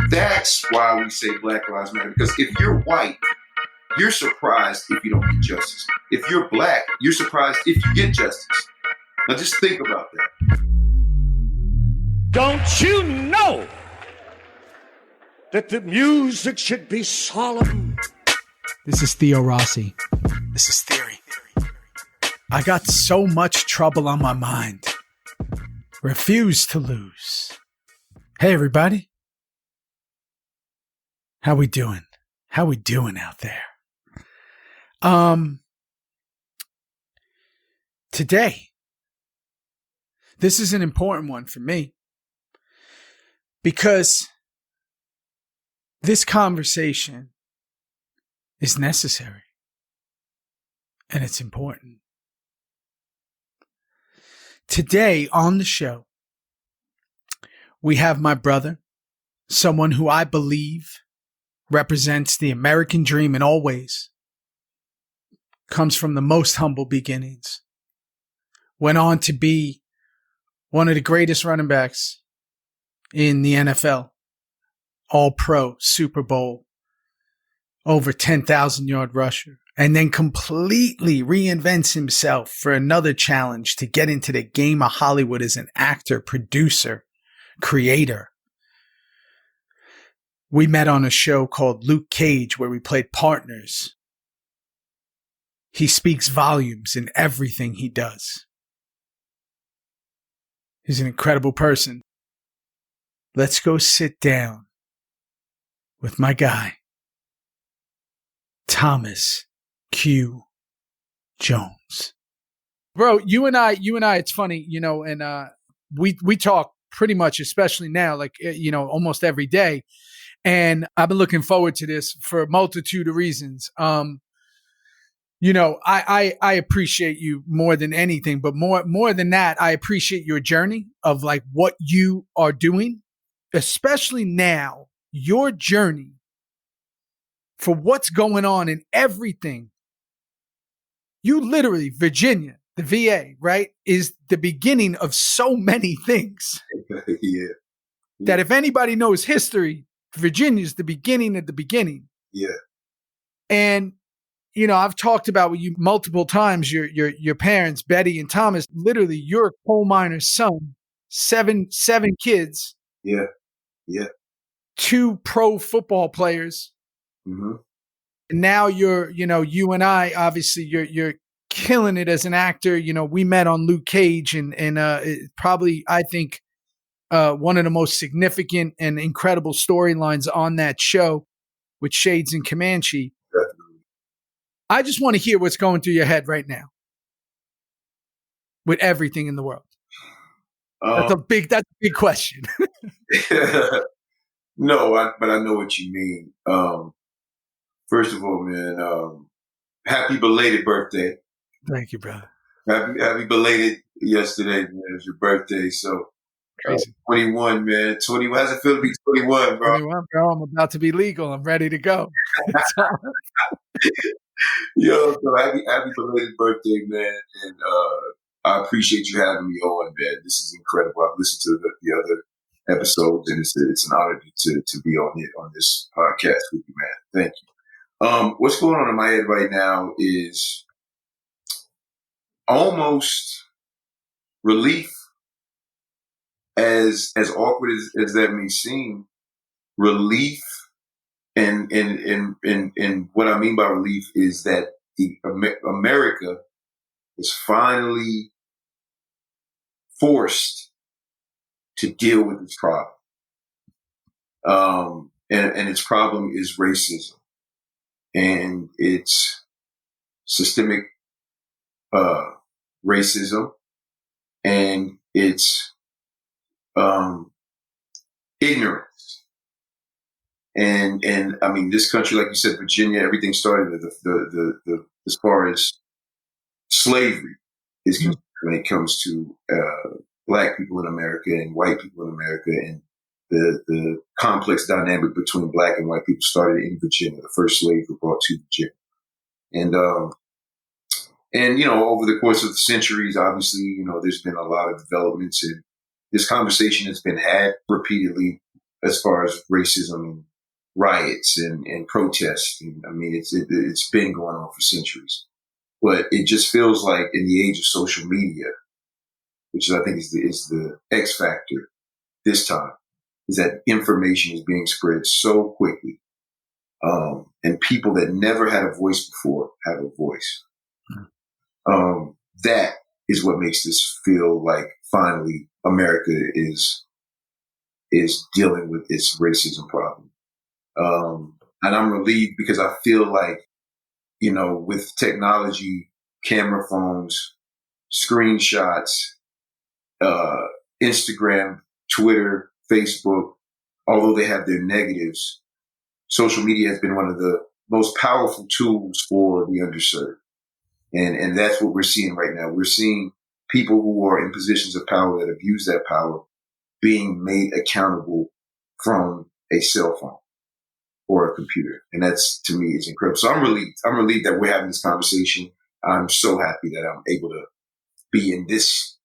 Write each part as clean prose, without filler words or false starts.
That's why we say Black Lives Matter. Because if you're white, you're surprised if you don't get justice. If you're black, you're surprised if you get justice. Now just think about that. Don't you know that the music should be solemn? This is Theo Rossi. This is Theory. I got so much trouble on my mind. Refuse to lose. Hey, everybody. How we doing? How we doing out there? Today, this is an important one for me because this conversation is necessary and it's important. Today on the show, we have my brother, someone who I believe represents the American dream in all ways, comes from the most humble beginnings, went on to be one of the greatest running backs in the NFL, All-Pro, Super Bowl, over 10,000-yard rusher, and then completely reinvents himself for another challenge to get into the game of Hollywood as an actor, producer, creator. We met on a show called Luke Cage where we played partners. He speaks volumes in everything he does. He's an incredible person. Let's go sit down with my guy, Thomas Q. Jones. Bro, you and I, it's funny, and we talk pretty much, especially now, like, almost every day. And I've been looking forward to this for a multitude of reasons. I appreciate you more than anything, but more than that, I appreciate your journey of like what you are doing, especially now, your journey for what's going on in everything. You literally, Virginia, the VA, right, is the beginning of so many things. Yeah. That if anybody knows history, Virginia is the beginning of the beginning. Yeah. And, I've talked about with you multiple times, your parents, Betty and Thomas, literally you're a coal miner's son, seven kids. Yeah. Yeah. 2 pro football players. Mm-hmm. And now you're, you and I, obviously you're killing it as an actor. We met on Luke Cage and probably, I think, one of the most significant and incredible storylines on that show with Shades and Comanche. Definitely. I just want to hear what's going through your head right now with everything in the world. That's a big question. No, but I know what you mean. First of all, man, happy belated birthday. Thank you, brother. Happy belated yesterday, man. It was your birthday. So, crazy. 21, man. 21. How's it feel to be 21, bro? 21, bro. I'm about to be legal. I'm ready to go. Yo, so happy belated birthday, man. And I appreciate you having me on, man. This is incredible. I've listened to the other episodes, and it's an honor to be on this podcast with you, man. Thank you. What's going on in my head right now is almost relief, as awkward as that may seem, relief. And what I mean by relief is that America is finally forced to deal with its problem. And its problem is racism. And it's systemic racism, and it's ignorance. And I mean, this country, like you said, Virginia, everything started the as far as slavery is concerned when it comes to Black people in America and white people in America, and the complex dynamic between Black and white people started in Virginia. The first slaves were brought to Virginia, and over the course of the centuries, obviously, there's been a lot of developments, and this conversation has been had repeatedly as far as racism and riots and protests. And, I mean, it's been going on for centuries. But it just feels like in the age of social media, which I think is the X factor this time, is that information is being spread so quickly. And people that never had a voice before have a voice. That is what makes this feel like finally America is dealing with its racism problem. And I'm relieved because I feel like, you know, with technology, camera phones, screenshots, Instagram, Twitter, Facebook, although they have their negatives, social media has been one of the most powerful tools for the underserved. And that's what we're seeing right now. We're seeing people who are in positions of power that abuse that power being made accountable from a cell phone or a computer. And that's, to me, is incredible. So I'm relieved that we're having this conversation. I'm so happy that I'm able to be in this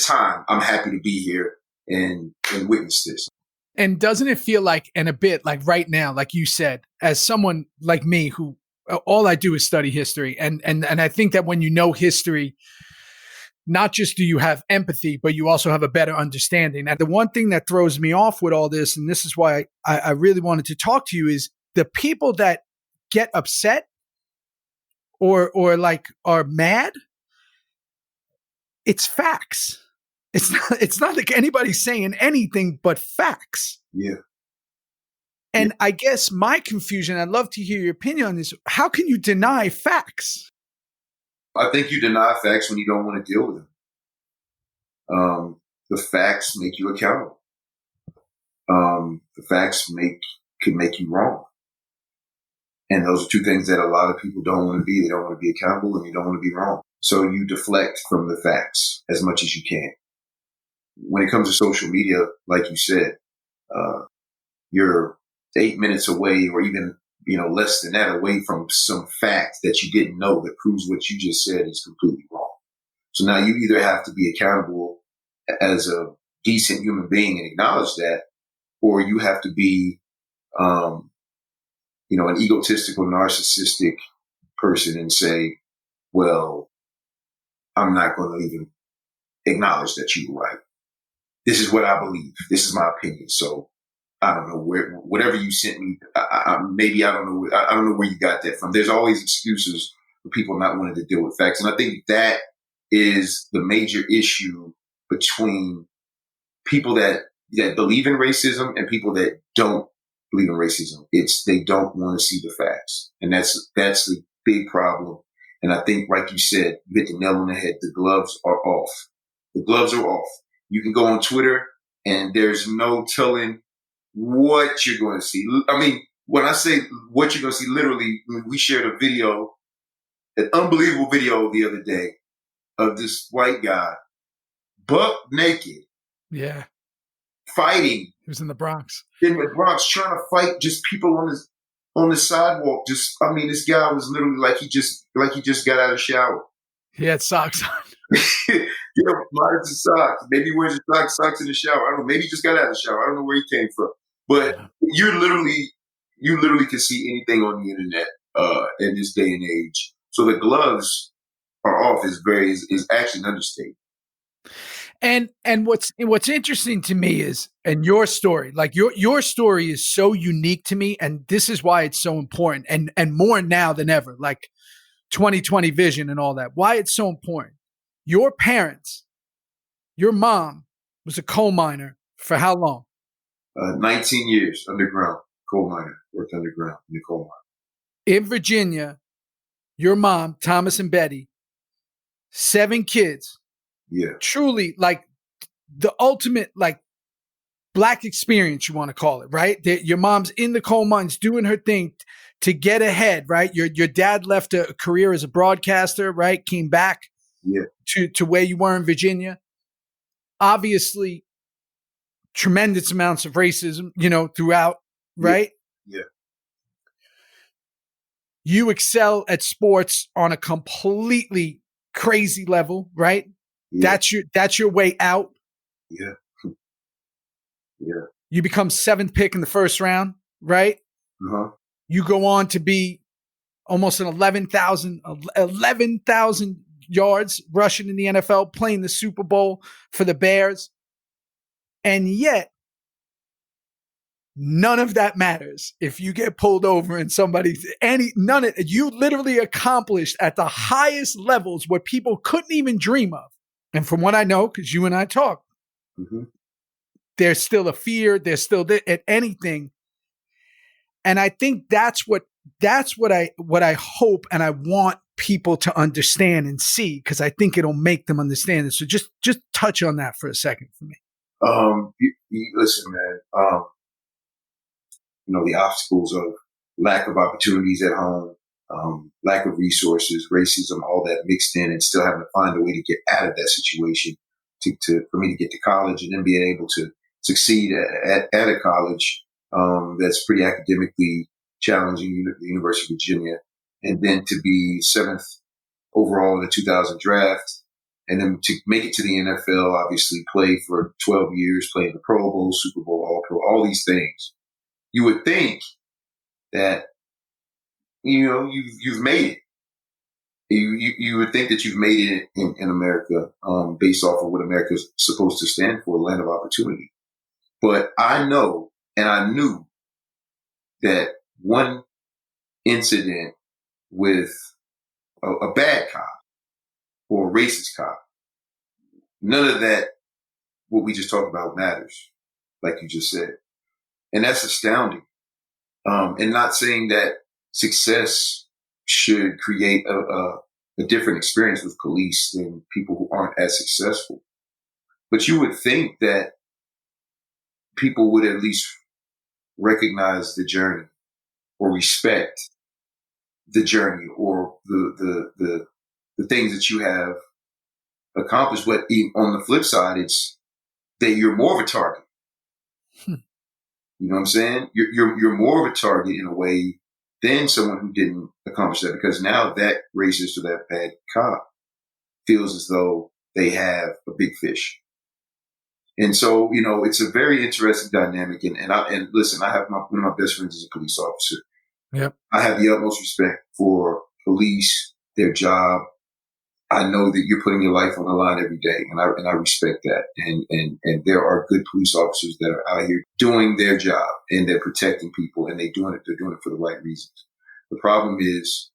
time. I'm happy to be here and witness this. And doesn't it feel like, and a bit like right now, like you said, as someone like me who all I do is study history, and I think that when you know history, not just do you have empathy, but you also have a better understanding. And the one thing that throws me off with all this, and this is why I really wanted to talk to you, is the people that get upset or like are mad. It's facts. It's not like anybody's saying anything but facts. Yeah. And I guess my confusion, I'd love to hear your opinion on this. How can you deny facts? I think you deny facts when you don't want to deal with them. The facts make you accountable. The facts can make you wrong. And those are two things that a lot of people don't want to be. They don't want to be accountable and you don't want to be wrong. So you deflect from the facts as much as you can. When it comes to social media, like you said, you're 8 minutes away or even, less than that away from some fact that you didn't know that proves what you just said is completely wrong. So now you either have to be accountable as a decent human being and acknowledge that, or you have to be, an egotistical, narcissistic person and say, well, I'm not going to even acknowledge that you were right. This is what I believe. This is my opinion. So I don't know whatever you sent me. I don't know where you got that from. There's always excuses for people not wanting to deal with facts. And I think that is the major issue between people that believe in racism and people that don't believe in racism. It's they don't want to see the facts. And that's the big problem. And I think, like you said, you hit the nail on the head. The gloves are off. The gloves are off. You can go on Twitter and there's no telling what you're going to see. I mean, when I say what you're going to see, literally, we shared a video, an unbelievable video the other day of this white guy, buck naked. Yeah. Fighting. He was in the Bronx. In the Bronx, trying to fight just people on the sidewalk. This guy was literally like he just got out of the shower. He had socks on. Modest socks. Maybe he wears his socks in the shower. I don't know. Maybe he just got out of the shower. I don't know where he came from. But you literally can see anything on the internet in this day and age. So the gloves are off is actually an understatement. And what's interesting to me is, and your story, like your story is so unique to me, and this is why it's so important, and more now than ever, like 2020 vision and all that. Why it's so important. Your parents, your mom was a coal miner for how long? 19 years underground, coal miner, worked underground in the coal mine. In Virginia, your mom, Thomas and Betty, 7 kids. Yeah. Truly, like the ultimate, like Black experience, you want to call it, right? Your mom's in the coal mines doing her thing to get ahead, right? Your dad left a career as a broadcaster, right? Came back to where you were in Virginia. Obviously, tremendous amounts of racism, throughout, right? Yeah. You excel at sports on a completely crazy level, right? Yeah. That's your way out. Yeah. Yeah. You become 7th pick in the first round, right? Uh-huh. You go on to be almost an 11,000 yards rushing in the NFL, playing the Super Bowl for the Bears. And yet, none of that matters if you get pulled over and you literally accomplished at the highest levels what people couldn't even dream of. And from what I know, because you and I talk, there's still a fear, there's still at anything. And I think that's what I hope and I want people to understand and see, because I think it'll make them understand it. So just touch on that for a second for me. Listen, man. The obstacles of lack of opportunities at home, lack of resources, racism, all that mixed in, and still having to find a way to get out of that situation for me to get to college, and then being able to succeed at a college that's pretty academically challenging, the University of Virginia, and then to be 7th overall in the 2000 draft, and then to make it to the NFL, obviously play for 12 years, play in the Pro Bowl, Super Bowl, All-Pro, all these things. You would think that, you've made it. You would think that you've made it in America, based off of what America is supposed to stand for, a land of opportunity. But I know, and I knew that one incident with a bad cop or a racist cop, none of that, what we just talked about, matters, like you just said. And that's astounding. And not saying that success should create a different experience with police than people who aren't as successful. But you would think that people would at least recognize the journey or respect the journey or the things that you have accomplished. But on the flip side, it's that you're more of a target. You know what I'm saying? You're more of a target in a way than someone who didn't accomplish that, because now that racist or that bad cop feels as though they have a big fish. And so, it's a very interesting dynamic. And listen, I have one of my best friends is a police officer. Yep. I have the utmost respect for police, their job. I know that you're putting your life on the line every day, and I respect that. And there are good police officers that are out here doing their job, and they're protecting people, and they're doing it for the right reasons. The problem is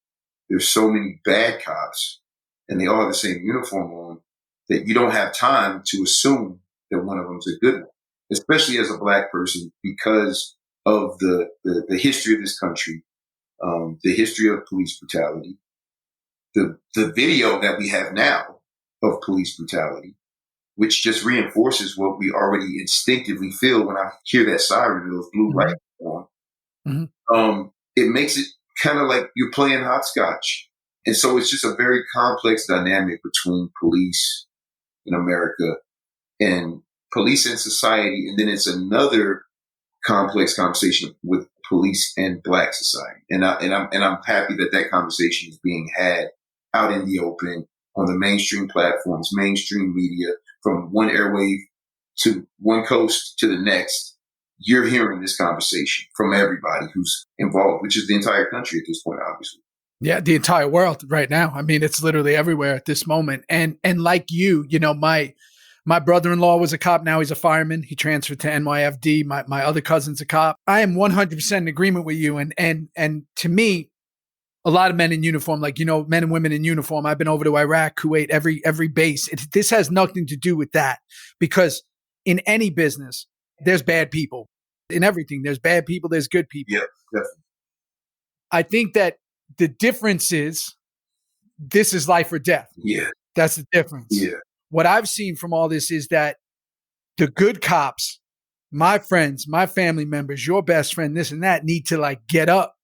there's so many bad cops, and they all have the same uniform on, that you don't have time to assume that one of them is a good one, especially as a Black person, because of the history of this country, the history of police brutality, the video that we have now of police brutality, which just reinforces what we already instinctively feel when I hear that siren, those blue lights on. Mm-hmm. It makes it kind of like you're playing hopscotch. And so it's just a very complex dynamic between police in America and police in society. And then it's another complex conversation with police and Black society. And I'm happy that conversation is being had out in the open on the mainstream platforms, mainstream media, from one airwave to one coast to the next. You're hearing this conversation from everybody who's involved, which is the entire country at this point, obviously. Yeah, the entire world right now. I mean, it's literally everywhere at this moment. And like my brother-in-law was a cop. Now he's a fireman. He transferred to NYFD. My other cousin's a cop. I am 100% in agreement with you. And to me, a lot of men in uniform, men and women in uniform. I've been over to Iraq, Kuwait, every base. This has nothing to do with that, because in any business, there's bad people. In everything, there's bad people, there's good people. Yeah, definitely. I think that the difference is this is life or death. Yeah. That's the difference. Yeah. What I've seen from all this is that the good cops, my friends, my family members, your best friend, this and that, need to get up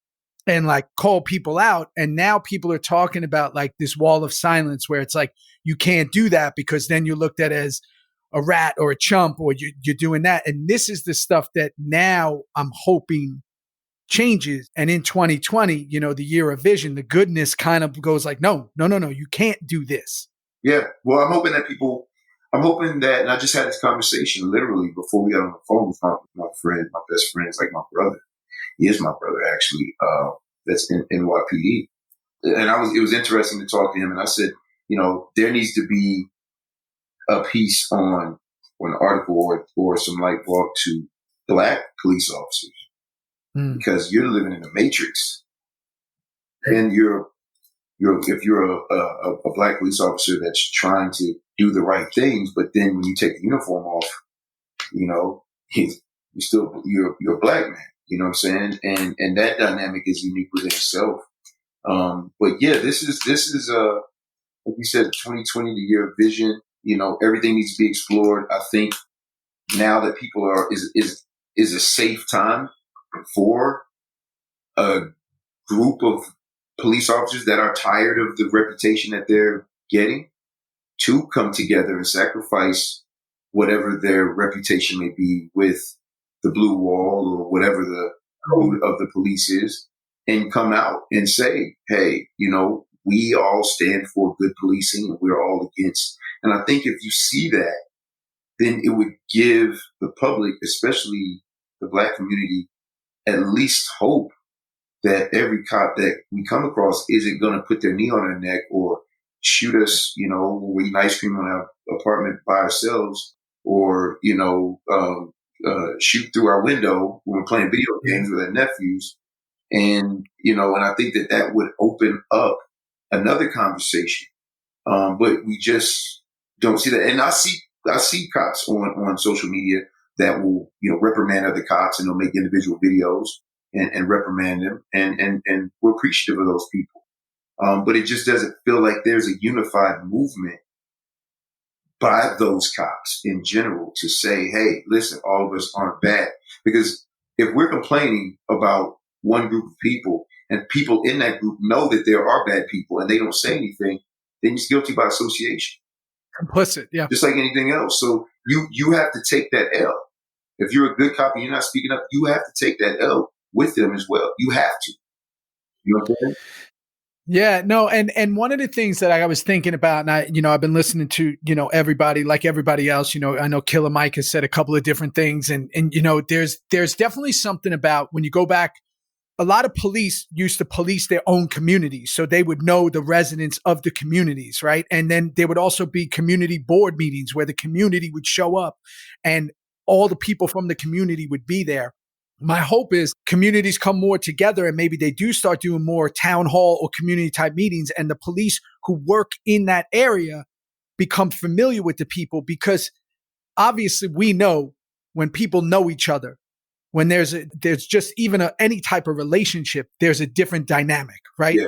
and call people out. And now people are talking about this wall of silence, where it's you can't do that because then you're looked at as a rat or a chump, or you're doing that. And this is the stuff that now I'm hoping changes. And in 2020, the year of vision, the goodness kind of goes no, you can't do this. Yeah. Well, I'm hoping that people I'm hoping that, and I just had this conversation literally before we got on the phone with my friend, my best friend, is like my brother. He is my brother, actually. That's in NYPD. And it was interesting to talk to him. And I said, there needs to be a piece on an article or some light brought to Black police officers because you're living in a matrix, and if you're a Black police officer that's trying to do the right things, but then when you take the uniform off, you're a Black man. You know what I'm saying? And that dynamic is unique within itself. But yeah, this is like you said, 2020, the year of vision. Everything needs to be explored. I think now that people is a safe time for a group of police officers that are tired of the reputation that they're getting to come together and sacrifice whatever their reputation may be with the blue wall or whatever the code of the police is, and come out and say, hey, we all stand for good policing and we're all against. And I think if you see that, then it would give the public, especially the Black community, at least hope that every cop that we come across isn't going to put their knee on our neck or shoot us, when we eat ice cream on our apartment by ourselves, or, shoot through our window when we're playing video games with our nephews. And, and I think that would open up another conversation. But we just don't see that. And I see cops on social media that will, reprimand other cops, and they'll make individual videos and reprimand them. And we're appreciative of those people. But it just doesn't feel like there's a unified movement by those cops in general to say, hey, listen, all of us aren't bad. Because if we're complaining about one group of people and people in that group know that there are bad people and they don't say anything, then it's guilty by association. Complicit, yeah. Just like anything else. So you have to take that L. If you're a good cop and you're not speaking up, you have to take that L with them as well. You have to. You know what I'm saying? Yeah, no, and one of the things that I was thinking about, and I've been listening to, everybody, like everybody else, I know Killer Mike has said a couple of different things, and there's definitely something about when you go back, a lot of police used to police their own communities, so they would know the residents of the communities, right? And then there would also be community board meetings where the community would show up and all the people from the community would be there. My hope is communities come more together and maybe they do start doing more town hall or community type meetings, and the police who work in that area become familiar with the people, because obviously we know when people know each other, when there's just even any type of relationship, there's a different dynamic, right? Yeah.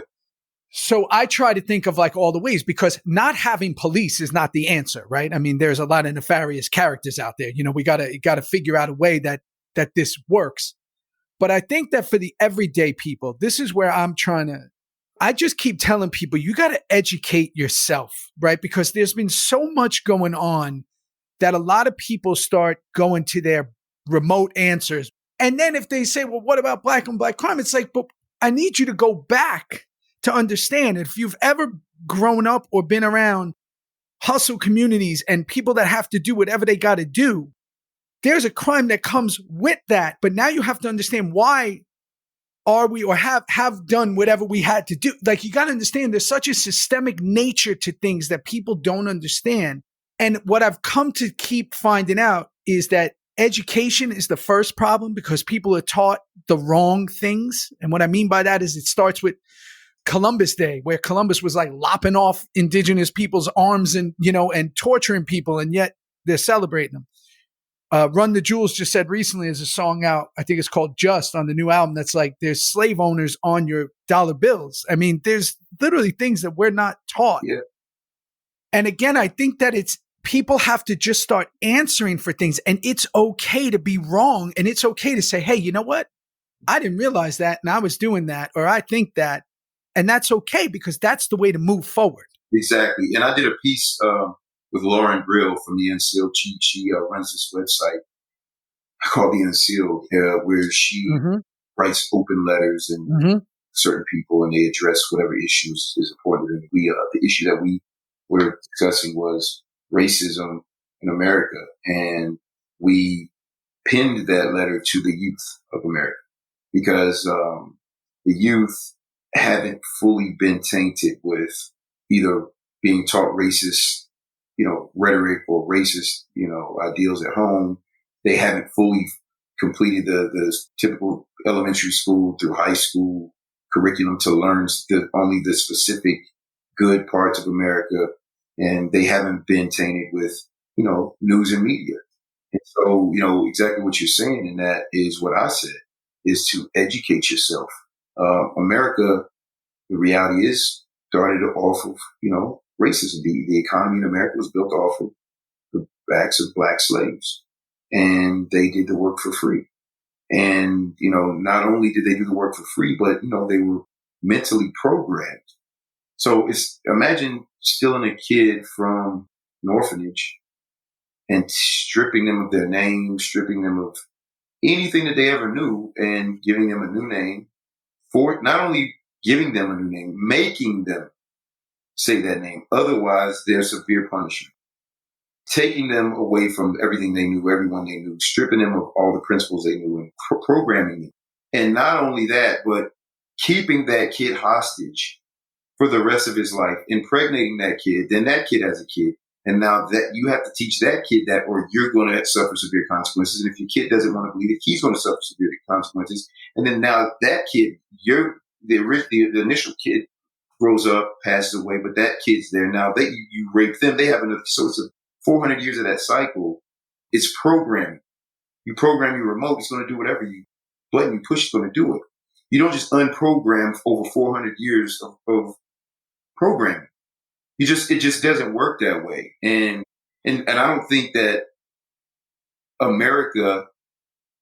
So I try to think of like all the ways, because not having police is not the answer, right? I mean, there's a lot of nefarious characters out there. We gotta figure out a way that this works. But I think that for the everyday people, this is where I just keep telling people, you got to educate yourself, right? Because there's been so much going on that a lot of people start going to their remote answers. And then if they say, well, what about Black on Black crime? It's like, but I need you to go back to understand. If you've ever grown up or been around hustle communities and people that have to do whatever they got to do, there's a crime that comes with that. But now you have to understand, why are we or have done whatever we had to do? Like, you got to understand there's such a systemic nature to things that people don't understand. And what I've come to keep finding out is that education is the first problem, because people are taught the wrong things. And what I mean by that is it starts with Columbus Day, where Columbus was like lopping off indigenous people's arms and torturing people, and yet they're celebrating them. Run the Jewels just said recently, there's a song out, I think it's called Just, on the new album, that's like, there's slave owners on your dollar bills. I mean, there's literally things that we're not taught. Yeah. And again, I think that people have to just start answering for things, and it's okay to be wrong. And it's okay to say, hey, you know what? I didn't realize that, and I was doing that, or I think that. And that's okay, because that's the way to move forward. Exactly. And I did a piece with Lauren Grill from the Unsealed. She runs this website called the Unsealed, where she writes open letters and certain people, and they address whatever issues is important. And the issue that we were discussing was racism in America. And we pinned that letter to the youth of America because the youth haven't fully been tainted with either being taught racist, rhetoric or racist, ideals at home. They haven't fully completed the typical elementary school through high school curriculum to learn only the specific good parts of America. And they haven't been tainted with, news and media. And so, exactly what you're saying in that is what I said, is to educate yourself. America, the reality is, started off of, racism. The economy in America was built off of the backs of black slaves. And they did the work for free. And, not only did they do the work for free, but, they were mentally programmed. So imagine stealing a kid from an orphanage and stripping them of their name, stripping them of anything that they ever knew and giving them a new name for not only giving them a new name, making them say that name. Otherwise, there's severe punishment. Taking them away from everything they knew, everyone they knew, stripping them of all the principles they knew and programming them. And not only that, but keeping that kid hostage for the rest of his life, impregnating that kid, then that kid has a kid. And now that you have to teach that kid that, or you're going to suffer severe consequences. And if your kid doesn't want to believe it, he's going to suffer severe consequences. And then now that kid, the initial kid grows up, passes away, but that kid's there. Now you rape them. They have another, so it's 400 years of that cycle. It's programming. You program your remote, it's going to do whatever button you push, it's going to do it. You don't just unprogram over 400 years of programming. It just doesn't work that way. And I don't think that America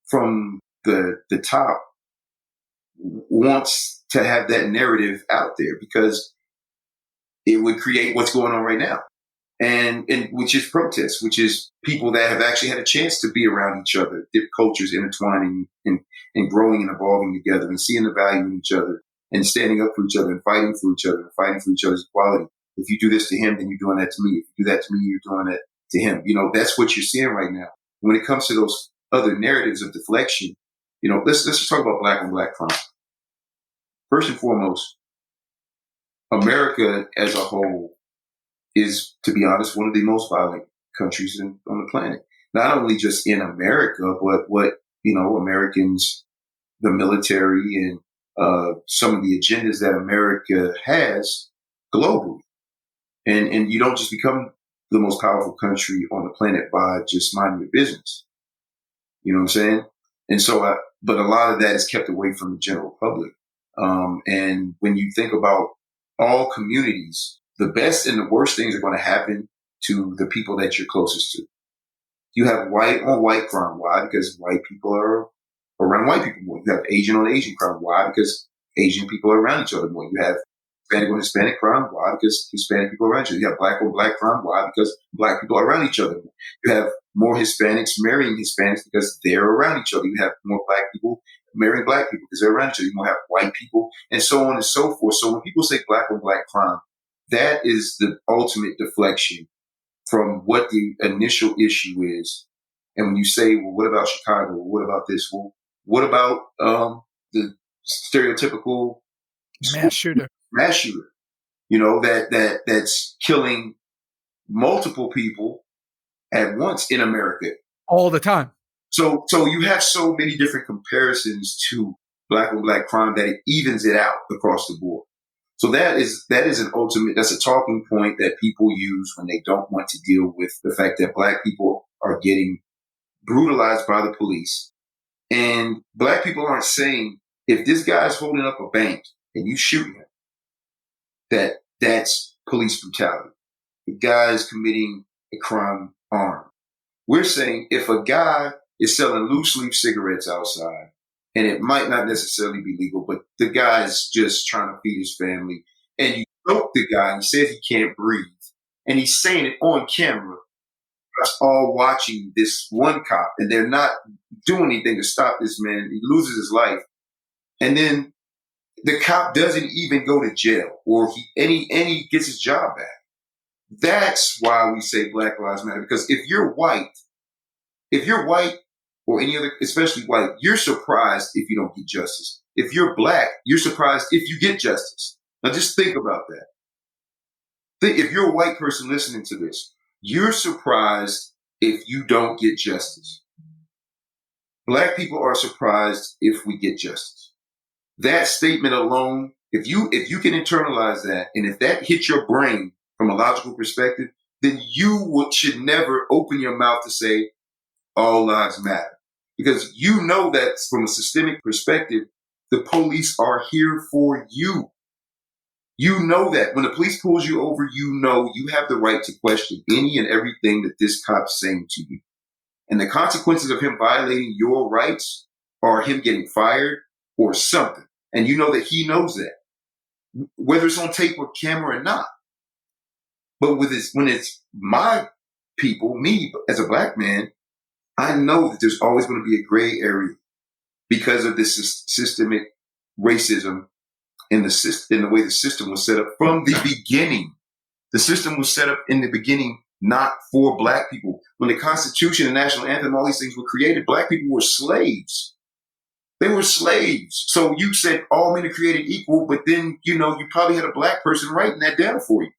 from the top wants to have that narrative out there because it would create what's going on right now. And which is protests, which is people that have actually had a chance to be around each other, their cultures intertwining and growing and evolving together and seeing the value in each other and standing up for each other and fighting for each other and fighting for each other's equality. If you do this to him, then you're doing that to me. If you do that to me, you're doing that to him. That's what you're seeing right now. When it comes to those other narratives of deflection, let's just talk about black on black crime. First and foremost, America as a whole is, to be honest, one of the most violent countries on the planet. Not only just in America, but what, Americans, the military and some of the agendas that America has globally. And you don't just become the most powerful country on the planet by just minding your business. You know what I'm saying? And so, but a lot of that is kept away from the general public. And when you think about all communities, the best and the worst things are going to happen to the people that you're closest to. You have white on white crime. Why? Because white people are around white people more. You have Asian on Asian crime. Why? Because Asian people are around each other more. You have Hispanic on Hispanic crime. Why? Because Hispanic people are around each other. You have black on black crime. Why? Because black people are around each other more. You have more Hispanics marrying Hispanics because they're around each other. You have more black people marrying black people because they're around each other. You don't have white people and so on and so forth. So when people say black on black crime, that is the ultimate deflection from what the initial issue is. And when you say, well, what about Chicago? What about this? Well, what about the stereotypical mass shooter? That's killing multiple people at once in America all the time. So you have so many different comparisons to black on black crime that it evens it out across the board. So that is that's a talking point that people use when they don't want to deal with the fact that black people are getting brutalized by the police. And black people aren't saying, if this guy's holding up a bank and you shoot him, that's police brutality. The guy's committing a crime armed. We're saying if a guy is selling loose leaf cigarettes outside, and it might not necessarily be legal, but the guy's just trying to feed his family, and you choke the guy and he says he can't breathe, and he's saying it on camera, us all watching this one cop, and they're not doing anything to stop this man. He loses his life. And then the cop doesn't even go to jail, or he gets his job back. That's why we say Black Lives Matter. Because if you're white or any other, especially white, you're surprised if you don't get justice. If you're black, you're surprised if you get justice. Now just think about that. If you're a white person listening to this, you're surprised if you don't get justice. Black people are surprised if we get justice. That statement alone, if you can internalize that, and if that hits your brain from a logical perspective, then you should never open your mouth to say all lives matter. Because you know that from a systemic perspective, the police are here for you. You know that when the police pulls you over, you know you have the right to question any and everything that this cop's saying to you. And the consequences of him violating your rights are him getting fired or something. And you know that he knows that, whether it's on tape or camera or not. But when it's my people, me as a black man, I know that there's always going to be a gray area because of this systemic racism in the way the system was set up from the beginning. The system was set up in the beginning not for black people. When the Constitution and National Anthem, all these things were created, black people were slaves. They were slaves. So you said all men are created equal, but then, you probably had a black person writing that down for you.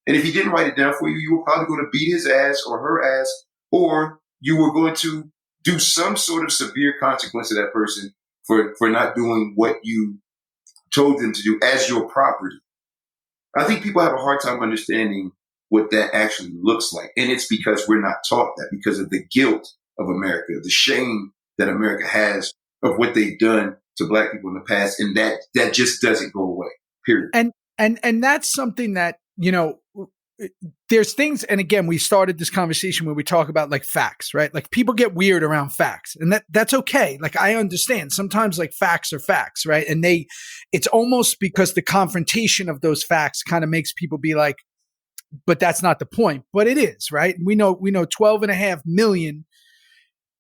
And if he didn't write it down for you, you were probably going to beat his ass or her ass, or you were going to do some sort of severe consequence to that person for not doing what you told them to do as your property. I think people have a hard time understanding what that actually looks like. And it's because we're not taught that, because of the guilt of America, the shame that America has of what they've done to black people in the past. And that just doesn't go away, period. And that's something that, there's things, and again, we started this conversation where we talk about like facts, right? Like people get weird around facts, and that's okay. Like I understand sometimes like facts are facts, right? And it's almost because the confrontation of those facts kind of makes people be like, but that's not the point. But it is, right? We know 12.5 million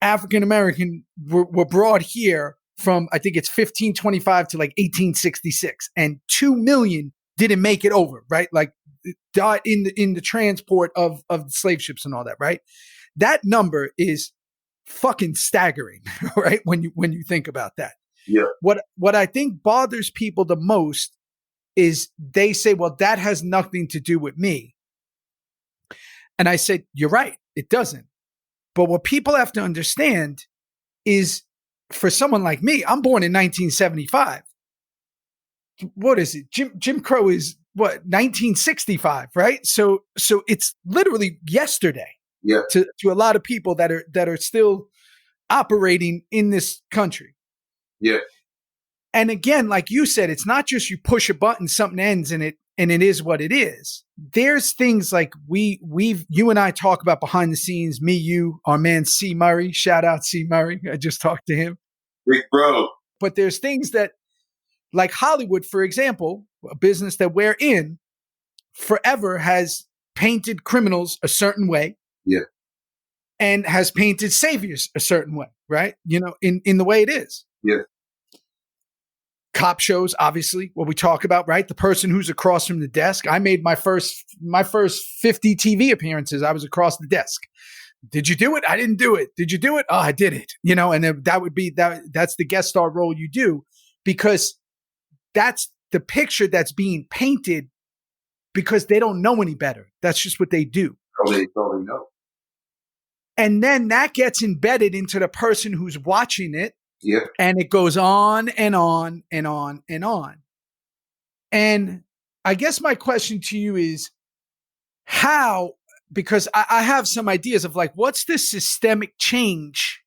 African-American were brought here from, I think it's 1525 to like 1866, and 2 million didn't make it over, right? Like died in the transport of the slave ships and all that, right? That number is fucking staggering, right? When you think about that. Yeah. What I think bothers people the most is they say, well, that has nothing to do with me. And I said, you're right, it doesn't. But what people have to understand is, for someone like me, I'm born in 1975. What is it? Jim Crow is what, 1965, right? So it's literally yesterday. Yeah. To a lot of people that are still operating in this country. Yeah. And again, like you said, it's not just you push a button, something ends in it, and it is what it is. There's things like you and I talk about behind the scenes, me, you, our man C. Murray, shout out C. Murray. I just talked to him. Big bro. But there's things that, like Hollywood, for example, a business that we're in, forever has painted criminals a certain way. Yeah. And has painted saviors a certain way, right? In the way it is. Yeah. Cop shows, obviously, what we talk about, right? The person who's across from the desk. I made my first 50 TV appearances. I was across the desk. Did you do it? I didn't do it. Did you do it? Oh, I did it. And then that would be that's the guest star role you do, because that's the picture that's being painted, because they don't know any better. That's just what they do. They know. And then that gets embedded into the person who's watching it. Yep. And it goes on and on and on and on. And I guess my question to you is how, because I have some ideas of like, what's the systemic change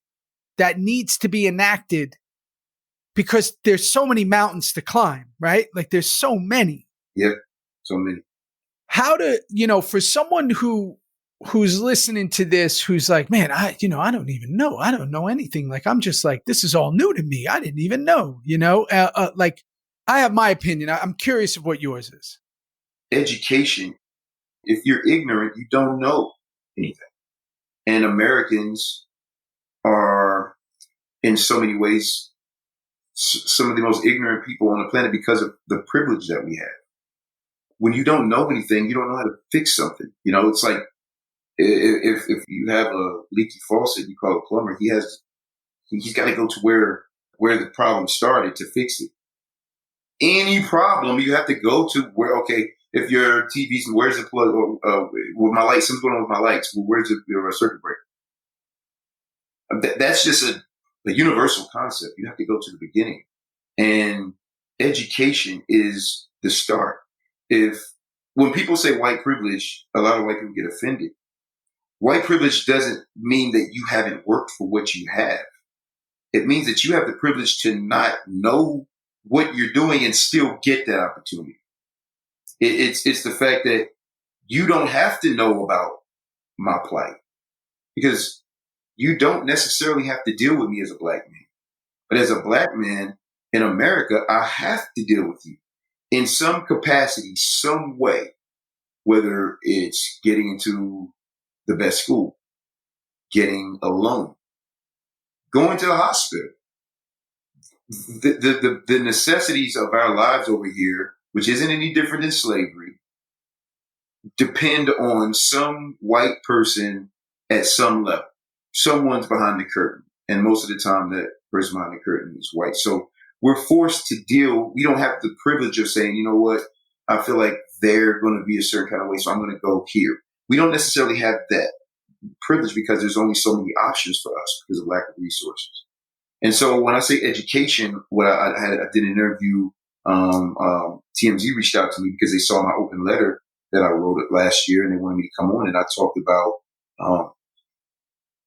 that needs to be enacted? Because there's so many mountains to climb, right? Like there's so many. Yeah, so many. How to, for someone who's listening to this, who's like, man, I don't even know. I don't know anything. Like, I'm just like, this is all new to me. I didn't even know, like I have my opinion. I'm curious of what yours is. Education. If you're ignorant, you don't know anything. And Americans are in so many ways some of the most ignorant people on the planet because of the privilege that we have. when you don't know anything, you don't know how to fix something. It's like if you have a leaky faucet, you call a plumber. He's got to go to where the problem started to fix it. Any problem, you have to go to where. Okay, if your TV's, where's the plug? Or with my lights, something's going on with my lights. Well, where's the circuit breaker? That's just a universal concept. You have to go to the beginning, and education is the start. When people say white privilege, a lot of white people get offended. White privilege doesn't mean that you haven't worked for what you have. It means that you have the privilege to not know what you're doing and still get that opportunity. It's the fact that you don't have to know about my plight, because you don't necessarily have to deal with me as a black man. But as a black man in America, I have to deal with you in some capacity, some way, whether it's getting into the best school, getting a loan, going to the hospital. The necessities of our lives over here, which isn't any different than slavery, depend on some white person at some level. Someone's behind the curtain. And most of the time that person behind the curtain is white. So we're forced to deal. We don't have the privilege of saying, you know what, I feel like they're going to be a certain kind of way, so I'm going to go here. We don't necessarily have that privilege because there's only so many options for us because of lack of resources. And so when I say education, I did an interview, TMZ reached out to me because they saw my open letter that I wrote last year, and they wanted me to come on, and I talked about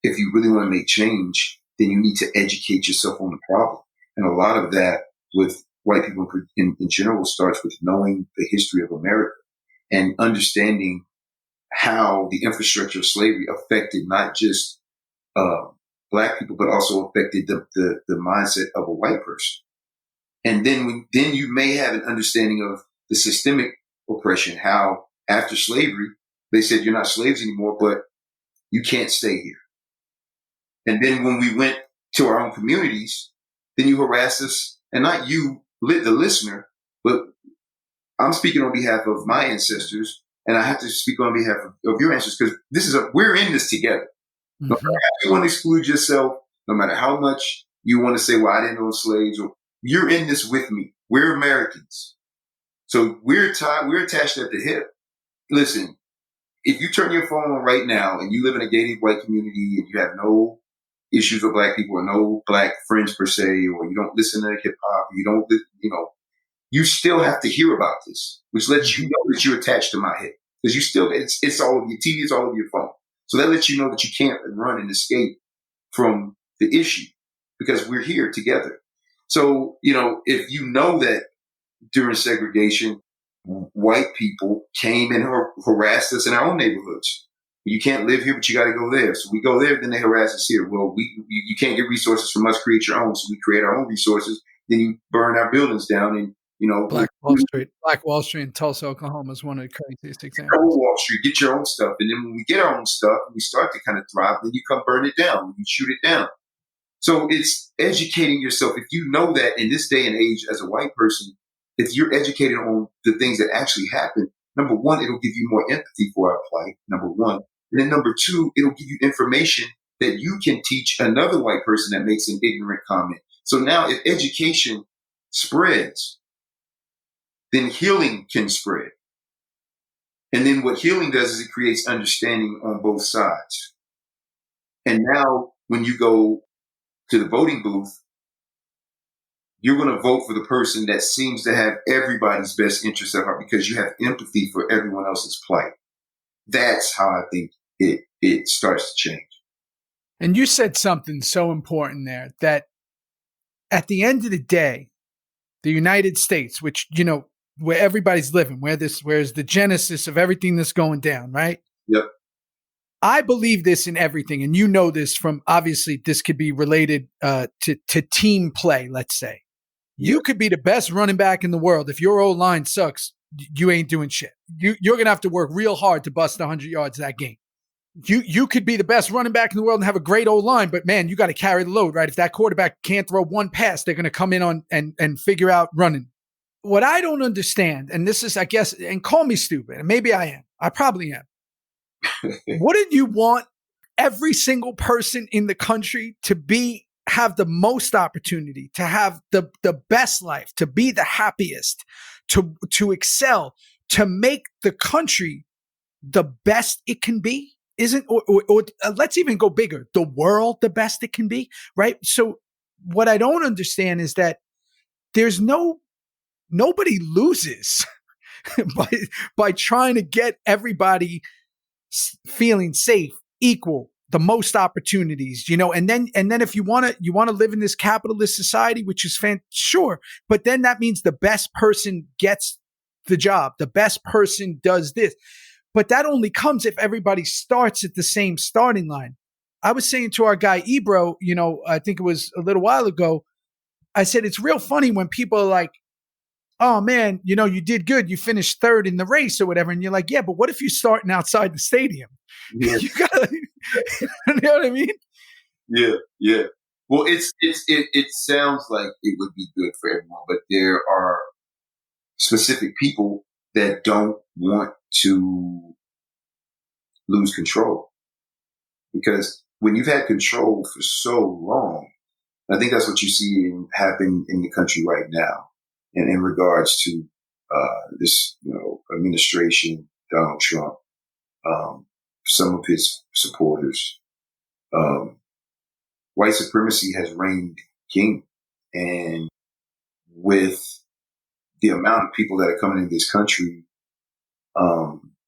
if you really want to make change, then you need to educate yourself on the problem. And a lot of that with white people in general starts with knowing the history of America and understanding how the infrastructure of slavery affected not just black people, but also affected the mindset of a white person. And then you may have an understanding of the systemic oppression, how after slavery, they said you're not slaves anymore, but you can't stay here. And then when we went to our own communities, then you harassed us, and not you, the listener, but I'm speaking on behalf of my ancestors, and I have to speak on behalf of your ancestors, because we're in this together. Mm-hmm. No matter how you want to exclude yourself, no matter how much you want to say, well, I didn't know slaves, or you're in this with me. We're Americans. So we're attached at the hip. Listen, if you turn your phone on right now and you live in a gated white community and you have no issues with black people or no black friends per se, or you don't listen to hip hop, you still have to hear about this, which lets you know that you're attached to my head, because it's all of your TV, it's all of your phone. So that lets you know that you can't run and escape from the issue, because we're here together. So, if you know that during segregation, white people came and harassed us in our own neighborhoods. You can't live here, but you got to go there. So we go there, then they harass us here. Well, you can't get resources from us, create your own. So we create our own resources. Then you burn our buildings down, and Black Wall Street in Tulsa, Oklahoma is one of the craziest examples. Wall Street, get your own stuff, and then when we get our own stuff, and we start to kind of thrive, then you come burn it down, you shoot it down. So it's educating yourself. If you know that in this day and age, as a white person, if you're educated on the things that actually happen, number one, it'll give you more empathy for our plight. Number one. And then number two, it'll give you information that you can teach another white person that makes an ignorant comment. So now if education spreads, then healing can spread. And then what healing does is it creates understanding on both sides. And now when you go to the voting booth, you're going to vote for the person that seems to have everybody's best interest at heart, because you have empathy for everyone else's plight. That's how I think it starts to change. And you said something so important there, that at the end of the day, the United States, which, where everybody's living, where's the genesis of everything that's going down, right? Yep. I believe this in everything. And you know this from, obviously, this could be related to team play, let's say. You could be the best running back in the world. If your O-line sucks, you ain't doing shit. You're going to have to work real hard to bust 100 yards that game. You could be the best running back in the world and have a great O-line, but man, you got to carry the load, right? If that quarterback can't throw one pass, they're going to come in on and figure out running. what I don't understand, and this is, I guess, and call me stupid, and maybe I am. I probably am. What did you want every single person in the country to have the most opportunity, to have the best life, to be the happiest, to excel, to make the country the best it can be? Or let's even go bigger, the world the best it can be, right? So what I don't understand is that there's nobody loses by trying to get everybody feeling safe, equal, the most opportunities, and then if you want to live in this capitalist society, which is sure, but then that means the best person gets the job, the best person does this. But that only comes if everybody starts at the same starting line. I was saying to our guy Ebro, I think it was a little while ago, I said, it's real funny when people are like, oh man, you did good. You finished third in the race or whatever. And you're like, yeah, but what if you're starting outside the stadium? Yeah. You gotta, you know what I mean? Yeah, yeah. Well, it sounds like it would be good for everyone, but there are specific people that don't want to lose control, because when you've had control for so long, I think that's what you see happen in the country right now, and in regards to this, administration, Donald Trump, some of his supporters. White supremacy has reigned king, and with the amount of people that are coming into this country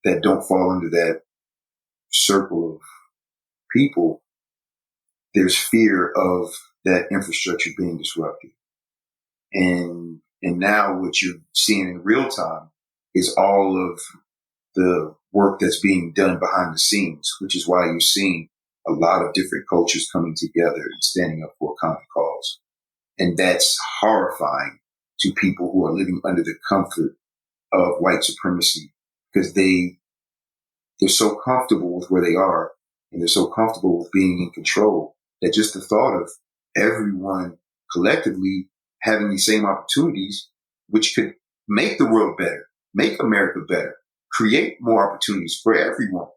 that don't fall under that circle of people, there's fear of that infrastructure being disrupted. And now what you're seeing in real time is all of the work that's being done behind the scenes, which is why you're seeing a lot of different cultures coming together and standing up for a common cause. And that's horrifying to people who are living under the comfort of white supremacy, because they're so comfortable with where they are, and they're so comfortable with being in control, that just the thought of everyone collectively having these same opportunities, which could make the world better, make America better, create more opportunities for everyone,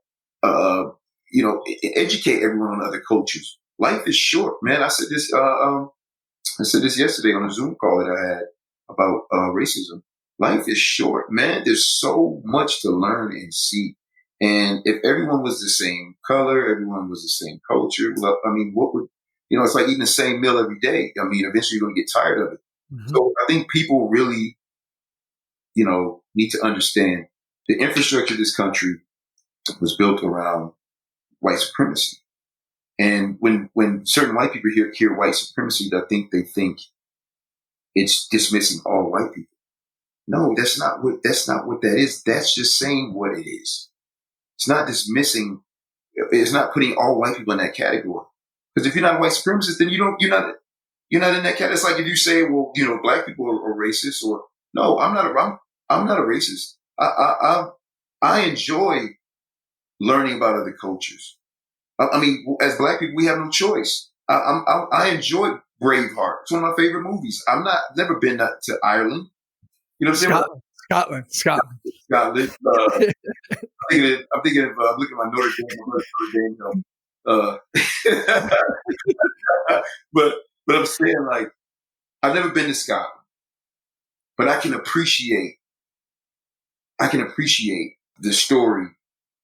educate everyone on other cultures. Life is short, man. I said this yesterday on a Zoom call that I had about racism. Life is short, man. There's so much to learn and see. And if everyone was the same color, everyone was the same culture, well, I mean, what would, it's like eating the same meal every day. I mean, eventually you're going to get tired of it. Mm-hmm. So I think people really, need to understand the infrastructure of this country was built around white supremacy. And when certain white people hear white supremacy, they think it's dismissing all white people. No, that's not what that is. That's just saying what it is. It's not dismissing. It's not putting all white people in that category. Because if you're not a white supremacist, then you're not in that category. It's like if you say, well, black people are racist, or no, I'm not a racist. I enjoy learning about other cultures. I mean, as black people, we have no choice. I enjoy Braveheart. It's one of my favorite movies. Never been to Ireland. You know what I'm saying? Scotland. I'm thinking of looking at my Notre Dame. But I'm saying, like, I've never been to Scotland, but I can appreciate the story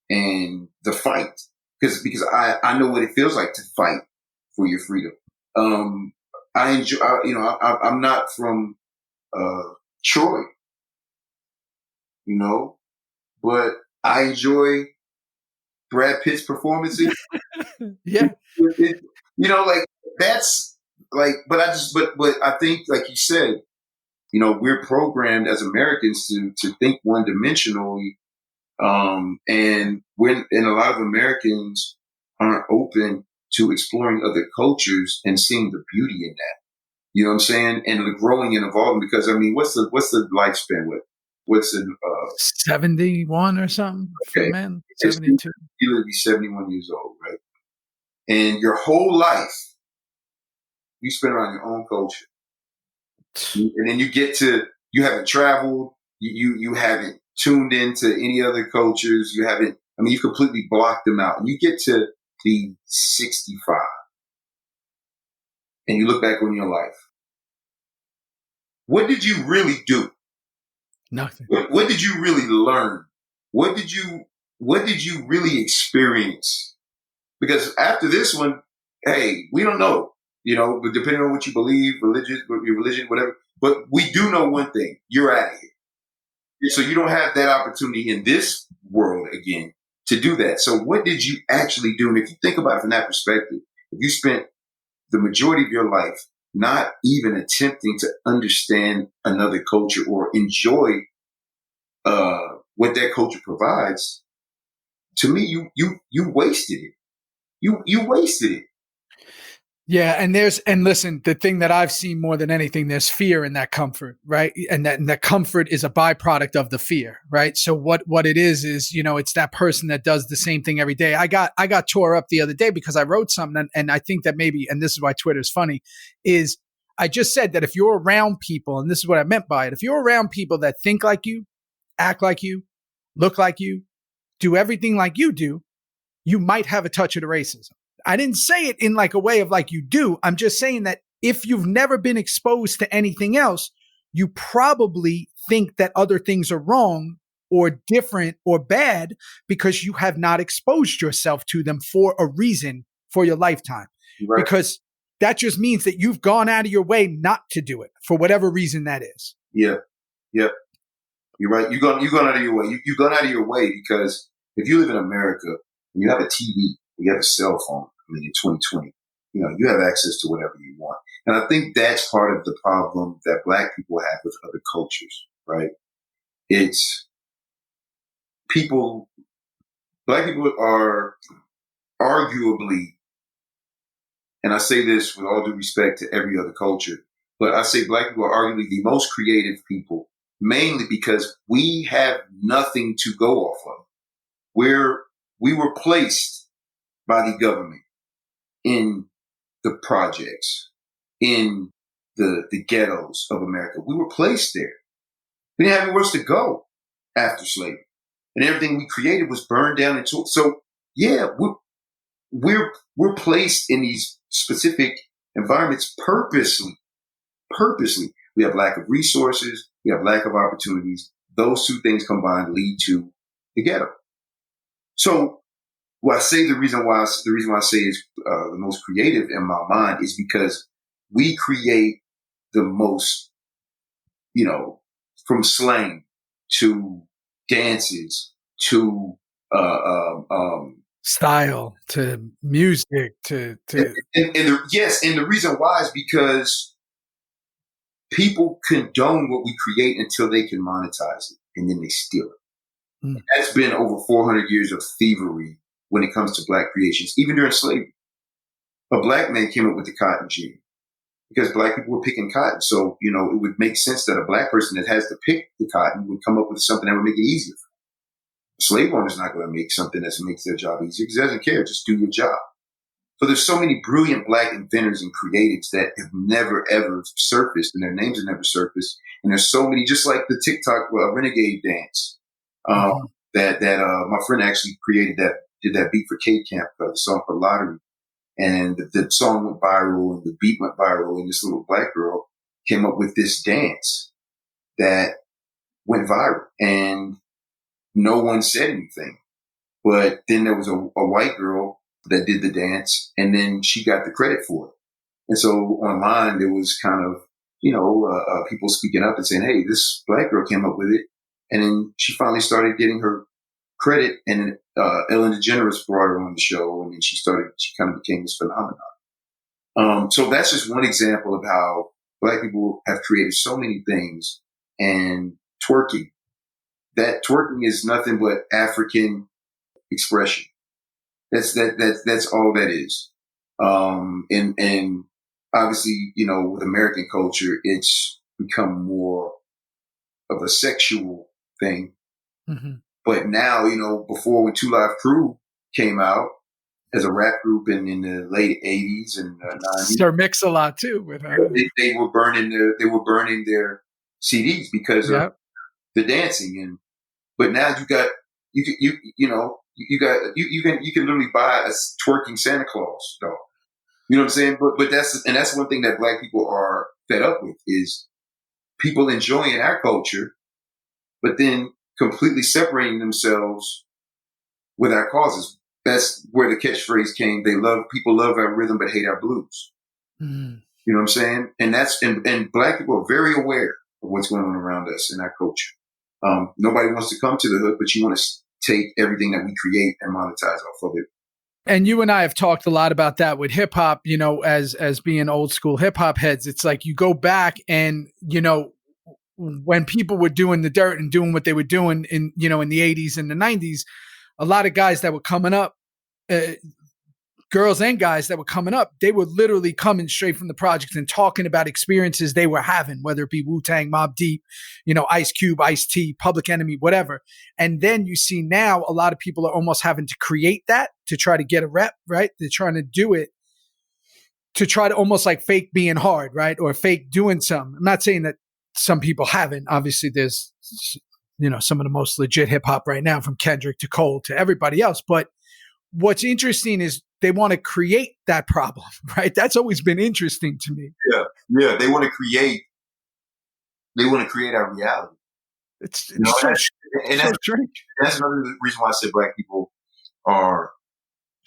and the fight, because I know what it feels like to fight for your freedom. I enjoy, I'm not from Troy, but I enjoy Brad Pitt's performances. Yeah. That's like, but I think, like you said, we're programmed as Americans to think one dimensionally. And a lot of Americans aren't open to exploring other cultures and seeing the beauty in that. You know what I'm saying? And the growing and evolving, because I mean, what's the lifespan with? What's the 71 or something for men? 72. You would be 71 years old, right? And your whole life you spend around your own culture. And then you get to you haven't traveled. You haven't tuned into any other cultures. You haven't. I mean, you completely blocked them out. And you get to be 65, and you look back on your life. What did you really do? Nothing. What did you really learn? What did you really experience? Because after this one, hey, we don't know, but depending on what you believe, your religion, whatever. But we do know one thing: you're out of here. So you don't have that opportunity in this world again to do that. So what did you actually do? And if you think about it from that perspective, if you spent the majority of your life not even attempting to understand another culture or enjoy what that culture provides, to me, you wasted it. You wasted it. Yeah, and listen, the thing that I've seen more than anything, there's fear in that comfort, right? And that comfort is a byproduct of the fear, right? So what it is, it's that person that does the same thing every day. I got tore up the other day because I wrote something, and I think that maybe, and this is why Twitter's funny, is I just said that if you're around people, and this is what I meant by it, if you're around people that think like you, act like you, look like you, do everything like you do, you might have a touch of the racism. I didn't say it in like a way of like you do. I'm just saying that if you've never been exposed to anything else, you probably think that other things are wrong or different or bad because you have not exposed yourself to them for a reason for your lifetime. Right. Because that just means that you've gone out of your way not to do it for whatever reason that is. Yeah. Yeah. You're right. You've gone out of your way. You've gone out of your way because if you live in America and you have a TV, you have a cell phone, in 2020, you have access to whatever you want. And I think that's part of the problem that Black people have with other cultures, right? It's Black people are arguably, and I say this with all due respect to every other culture, but I say Black people are arguably the most creative people, mainly because we have nothing to go off of. We were placed by the government in the projects, in the ghettos of America. We were placed there. We didn't have anywhere else to go after slavery. And everything we created was burned down into it. So yeah, we're placed in these specific environments purposely. We have lack of resources, we have lack of opportunities. Those two things combined lead to the ghetto. So the reason why I say it's the most creative in my mind is because we create the most, from slang to dances to style to music to and the reason why is because people condone what we create until they can monetize it, and then they steal it. Mm. That's been over 400 years of thievery when it comes to Black creations, even during slavery. A Black man came up with the cotton gin because Black people were picking cotton. So, it would make sense that a Black person that has to pick the cotton would come up with something that would make it easier for them. A slave owner's not going to make something that makes their job easier because he doesn't care. Just do your job. So there's so many brilliant Black inventors and creatives that have never, ever surfaced, and their names have never surfaced. And there's so many, just like the TikTok renegade dance that my friend actually did that beat for K-Camp, the song for Lottery. And the song went viral and the beat went viral, and this little Black girl came up with this dance that went viral, and no one said anything. But then there was a white girl that did the dance, and then she got the credit for it. And so online there was kind of, people speaking up and saying, hey, this Black girl came up with it. And then she finally started getting her credit, and then Ellen DeGeneres brought her on the show, and then she kind of became this phenomenon. So that's just one example of how Black people have created so many things. And twerking is nothing but African expression. That's all that is. And obviously, with American culture, it's become more of a sexual thing. Mm-hmm. But now, before when Two Live Crew came out as a rap group in the late 80s and 90s. Sir Mix-a-Lot too. With they were burning their CDs because of the dancing. But now you can literally buy a twerking Santa Claus doll. You know what I'm saying? But that's one thing that Black people are fed up with is people enjoying our culture, but then completely separating themselves with our causes. That's where the catchphrase came. People love our rhythm, but hate our blues. Mm. You know what I'm saying? And Black people are very aware of what's going on around us in our culture. Nobody wants to come to the hood, but you want to take everything that we create and monetize off of it. And you and I have talked a lot about that with hip hop, as being old school hip hop heads. It's like you go back and, when people were doing the dirt and doing what they were doing in the 80s and the 90s, a lot of guys that were coming up, girls and guys that were coming up, they were literally coming straight from the projects and talking about experiences they were having, whether it be Wu-Tang, Mobb Deep, Ice Cube, Ice-T, Public Enemy, whatever. And then you see now a lot of people are almost having to create that to try to get a rep, right? They're trying to do it to try to almost like fake being hard, right? Or fake doing something. I'm not saying that some people haven't. Obviously, there's, some of the most legit hip hop right now, from Kendrick to Cole to everybody else. But what's interesting is they want to create that problem, right? That's always been interesting to me. Yeah. They want to create our reality. It's so strange. That's another reason why I said Black people are,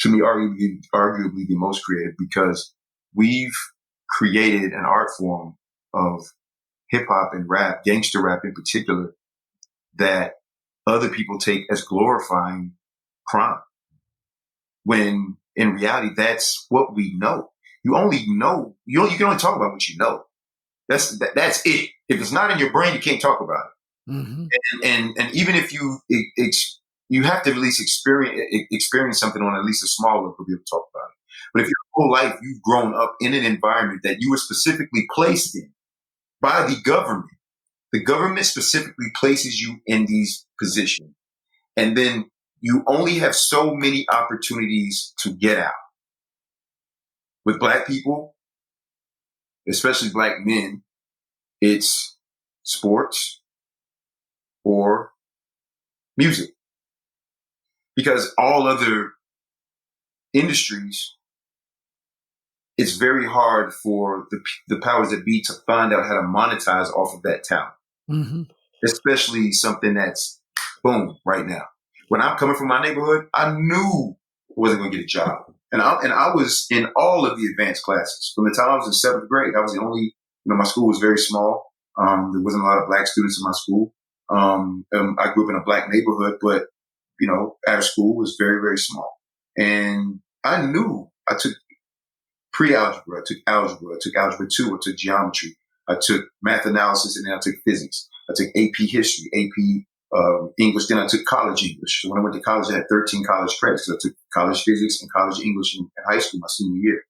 to me, arguably the most creative, because we've created an art form of hip hop and rap, gangster rap in particular, that other people take as glorifying crime. When in reality, that's what we know. You can only talk about what you know. That's it. If it's not in your brain, you can't talk about it. Mm-hmm. And even if you have to at least experience something on at least a small level to be able to talk about it. But if your whole life you've grown up in an environment that you were specifically placed in by the government specifically places you in these positions, and then you only have so many opportunities to get out. With Black people, especially Black men, it's sports or music. Because all other industries, it's very hard for the powers that be to find out how to monetize off of that talent. Mm-hmm. Especially something that's boom right now. When I'm coming from my neighborhood, I knew I wasn't going to get a job. And I was in all of the advanced classes. From the time I was in 7th grade, I was the only, my school was very small. There wasn't a lot of Black students in my school. I grew up in a Black neighborhood, but, our school was very, very small. And I knew I took pre-algebra, I took algebra, I took algebra 2, I took geometry, I took math analysis, and then I took physics. I took AP history, AP English, then I took college English. So when I went to college, I had 13 college credits. I took college physics and college English in high school my senior year.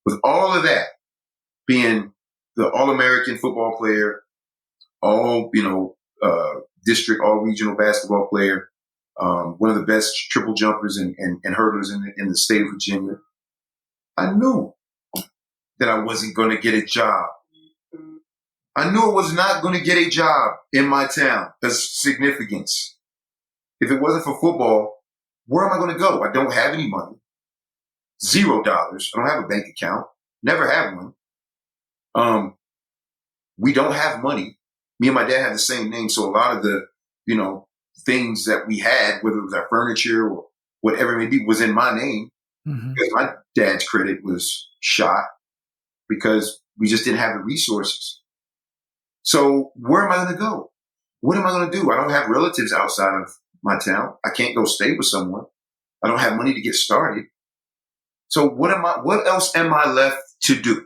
With all of that, being the All-American football player, all, district, all regional basketball player, one of the best triple jumpers and hurdlers in the state of Virginia, I knew that I wasn't going to get a job. I knew I was not going to get a job in my town of significance. If it wasn't for football, where am I going to go? I don't have any money. $0. I don't have a bank account. Never had one. We don't have money. Me and my dad have the same name. So a lot of the, things that we had, whether it was our furniture or whatever it may be, was in my name. Mm-hmm. Because my dad's credit was shot because we just didn't have the resources. So where am I going to go? What am I going to do? I don't have relatives outside of my town. I can't go stay with someone. I don't have money to get started. So what else am I left to do?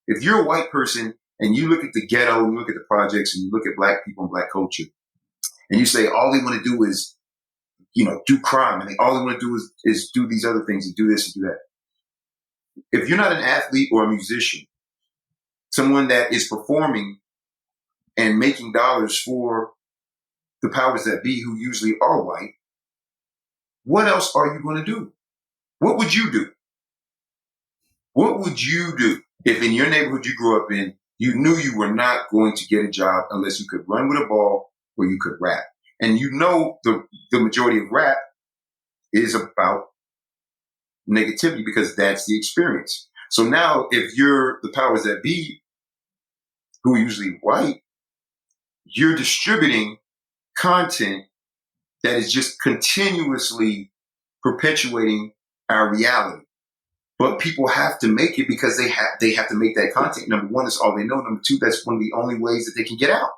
If you're a white person and you look at the ghetto, you look at the projects, and you look at Black people and Black culture, and you say all they want to do is, do crime, and all they want to do is do these other things and do this and do that. If you're not an athlete or a musician, someone that is performing and making dollars for the powers that be, who usually are white, what else are you going to do? What would you do? What would you do if in your neighborhood you grew up in, You knew you were not going to get a job unless you could run with a ball or you could rap. And you know the majority of rap is about negativity because that's the experience. So now if you're the powers that be, who are usually white, you're distributing content that is just continuously perpetuating our reality. But people have to make it because they have to make that content. Number one, it's all they know. Number two, that's one of the only ways that they can get out.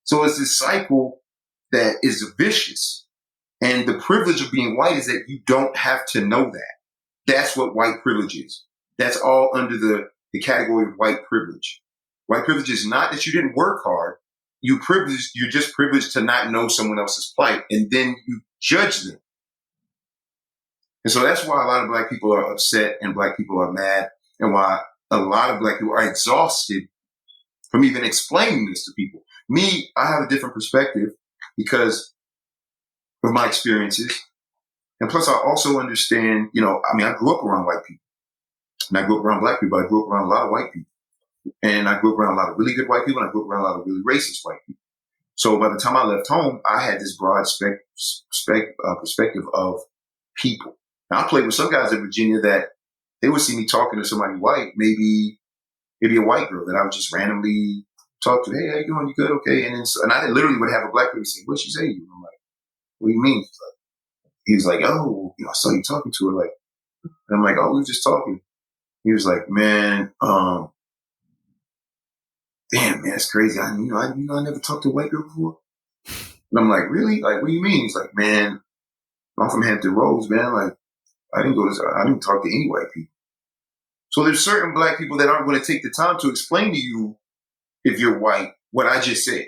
So it's this cycle that is vicious. And the privilege of being white is that you don't have to know that. That's what white privilege is. That's all under the category of white privilege. White privilege is not that you didn't work hard. You're just privileged to not know someone else's plight, and then you judge them. And so that's why a lot of black people are upset and black people are mad, and why a lot of black people are exhausted from even explaining this to people. Me, I have a different perspective because of my experiences. And plus I also understand, I grew up around white people and I grew up around black people. I grew up around a lot of white people and I grew up around a lot of really good white people and I grew up around a lot of really racist white people. So by the time I left home, I had this broad perspective of people. Now I played with some guys in Virginia that they would see me talking to somebody white, maybe a white girl that I would just randomly talk to. Hey, how you doing? You good? Okay. And I literally would have a black person say, what'd she say to you? I'm like, what do you mean? He was like, oh, I saw you talking to her. Like, and I'm like, oh, we were just talking. He was like, man, damn, man, it's crazy. I never talked to a white girl before. And I'm like, really? Like, what do you mean? He's like, man, I'm from Hampton Roads, man. Like, I didn't talk to any white people. So there's certain black people that aren't going to take the time to explain to you, if you're white, what I just said.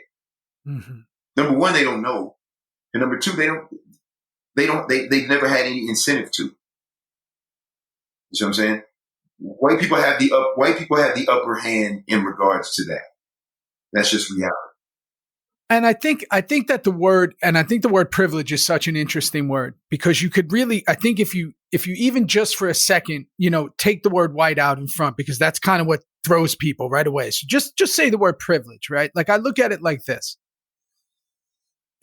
Mm-hmm. Number one, they don't know. And number two, they've never had any incentive to. You see what I'm saying? White people have the upper hand in regards to that. That's just reality. And I think that the word privilege is such an interesting word because you could really, I think if you even just for a second, take the word white out in front, because that's kind of what throws people right away. So just say the word privilege, right? Like I look at it like this.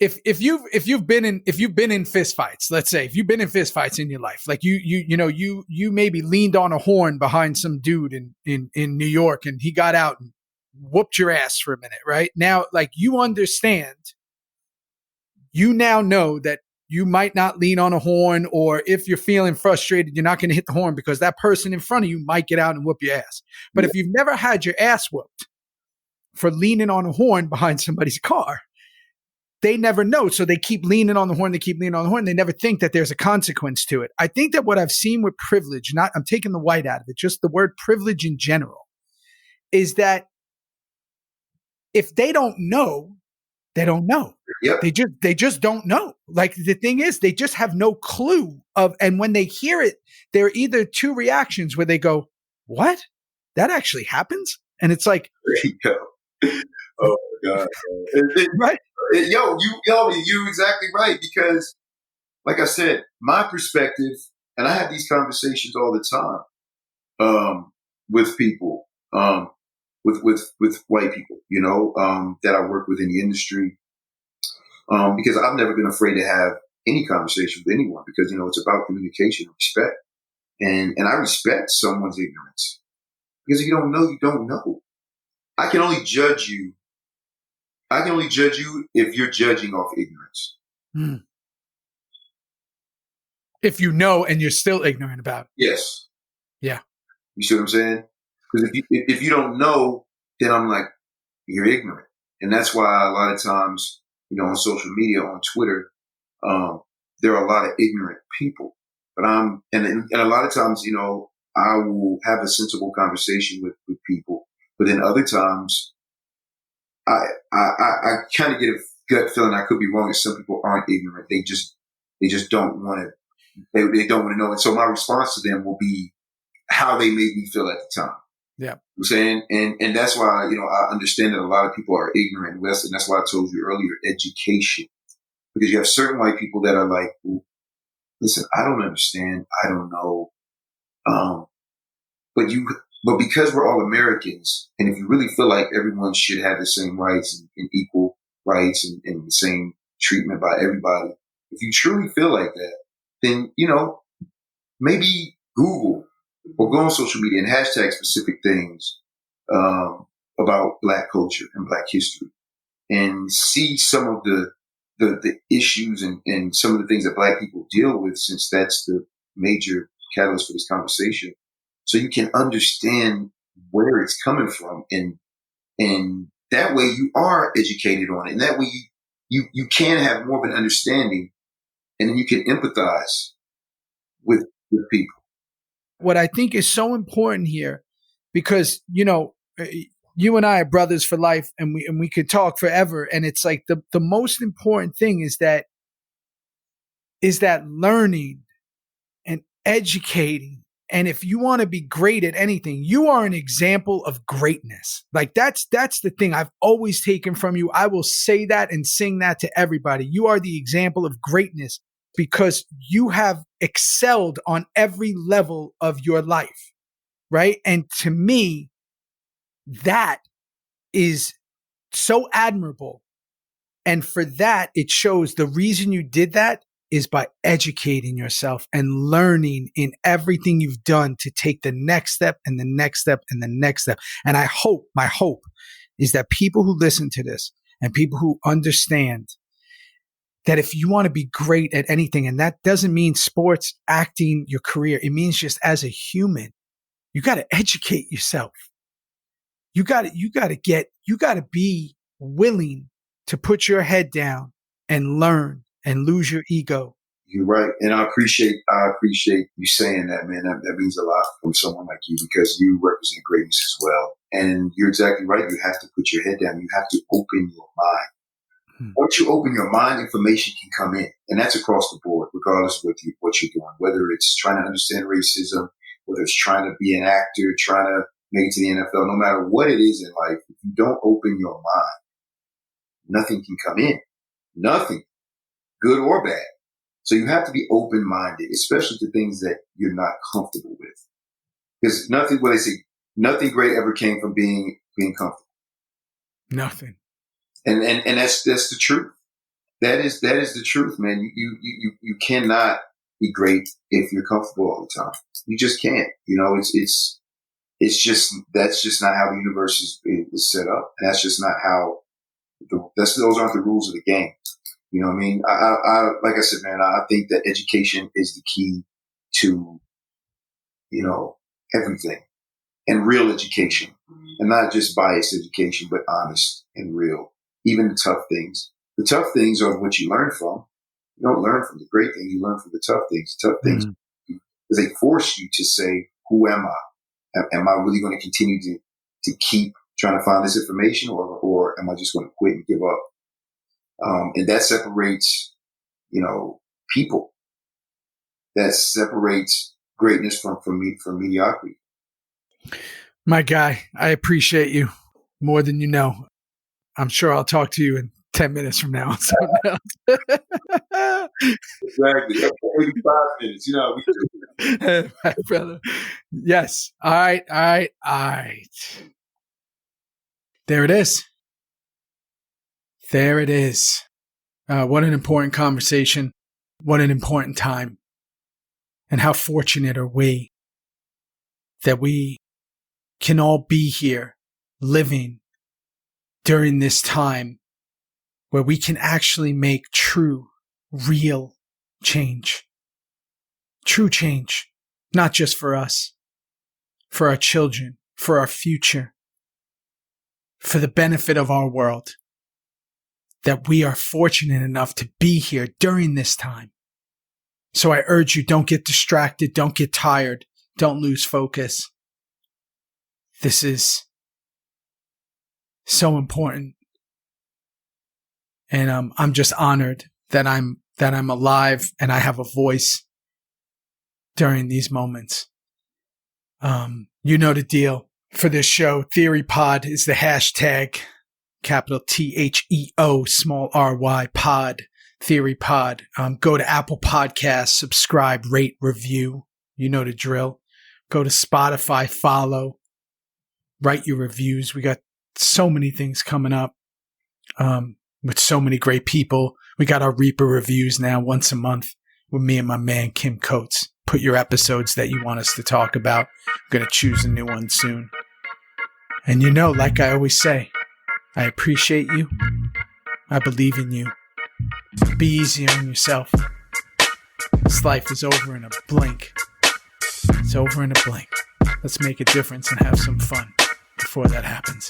If you've been in fistfights, let's say if you've been in fistfights in your life, like you maybe leaned on a horn behind some dude in New York and he got out and whooped your ass for a minute, right? Now, like you understand, you now know that you might not lean on a horn, or if you're feeling frustrated, you're not going to hit the horn because that person in front of you might get out and whoop your ass. But if you've never had your ass whooped for leaning on a horn behind somebody's car, they never know. So they keep leaning on the horn. They never think that there's a consequence to it. I think that what I've seen with privilege, I'm taking the white out of it, just the word privilege in general, is that if they don't know, they don't know. Yep. They just don't know. Like the thing is, they just have no clue of, and when they hear it, there are either two reactions where they go, what? That actually happens? And it's like, there you go. Oh my God. Right. You're exactly right. Because like I said, my perspective, and I have these conversations all the time, with people, with white people, that I work with in the industry. Because I've never been afraid to have any conversation with anyone because, it's about communication and respect. And I respect someone's ignorance because if you don't know, you don't know. I can only judge you if you're judging off ignorance. Hmm. If you know and you're still ignorant about it. Yes. Yeah. You see what I'm saying? Because if you don't know, then I'm like, you're ignorant. And that's why a lot of times, on social media, on Twitter, there are a lot of ignorant people. But and a lot of times, I will have a sensible conversation with people. But then other times, I kind of get a gut feeling I could be wrong. That some people aren't ignorant. They just don't want to. They don't want to know. And so my response to them will be how they made me feel at the time. Yeah. I'm saying, and that's why, I understand that a lot of people are ignorant in West, and that's why I told you earlier, education. Because you have certain white people that are like, listen, I don't understand. I don't know. But But because we're all Americans, and if you really feel like everyone should have the same rights and equal rights and the same treatment by everybody, if you truly feel like that, then, maybe Google or go on social media and hashtag specific things about Black culture and Black history and see some of the issues and some of the things that Black people deal with, since that's the major catalyst for this conversation. So you can understand where it's coming from, and that way you are educated on it, and that way you can have more of an understanding, and then you can empathize with people. What I think is so important here, because you and I are brothers for life, and we could talk forever, and it's like the most important thing is that learning and educating. And if you want to be great at anything, you are an example of greatness. Like that's the thing I've always taken from you. I will say that and sing that to everybody. You are the example of greatness because you have excelled on every level of your life, right? And to me, that is so admirable. And for that, it shows the reason you did that is by educating yourself and learning in everything you've done to take the next step and the next step and the next step. And my hope is that people who listen to this and people who understand that if you want to be great at anything, and that doesn't mean sports, acting, your career, it means just as a human, you got to educate yourself. You got to be willing to put your head down and learn and lose your ego. You're right. And I appreciate you saying that, man. That means a lot from someone like you, because you represent greatness as well. And you're exactly right. You have to put your head down. You have to open your mind. Once you open your mind, information can come in. And that's across the board, regardless of what you're doing, whether it's trying to understand racism, whether it's trying to be an actor, trying to make it to the NFL, no matter what it is in life, if you don't open your mind, nothing can come in. Nothing. Good or bad. So you have to be open-minded, especially to things that you're not comfortable with. Because nothing great ever came from being comfortable. Nothing. And that's the truth. That is the truth, man. You cannot be great if you're comfortable all the time. You just can't. It's just that's just not how the universe is set up, and that's just not how. Those aren't the rules of the game. You know what I mean? I like I said, man, I think that education is the key to, everything, and real education, and not just biased education, but honest and real. Even the tough things. The tough things are what you learn from. You don't learn from the great things. You learn from the tough things. The tough things, because they force you to say, who am I? Am I really going to continue to keep trying to find this information, or am I just going to quit and give up? And that separates, people. That separates greatness from mediocrity. My guy, I appreciate you more than you know. I'm sure I'll talk to you in 10 minutes from now. Exactly. 85 minutes. My brother. Yes. All right. There it is. What an important conversation. What an important time. And how fortunate are we that we can all be here living during this time where we can actually make true, real change. True change. Not just for us, for our children, for our future, for the benefit of our world. That we are fortunate enough to be here during this time. So I urge you, don't get distracted, don't get tired, don't lose focus. This is so important. And I'm just honored that I'm alive and I have a voice during these moments. You know the deal for this show. Theory Pod is the hashtag. Capital THEO, small RY pod, Theory Pod. Go to Apple Podcasts, subscribe, rate, review. You know the drill. Go to Spotify, follow. Write your reviews. We got so many things coming up with so many great people. We got our Reaper reviews now once a month with me and my man Kim Coates. Put your episodes that you want us to talk about. I'm going to choose a new one soon. And you know, like I always say, I appreciate you. I believe in you. Be easy on yourself. This life is over in a blink. It's over in a blink. Let's make a difference and have some fun before that happens.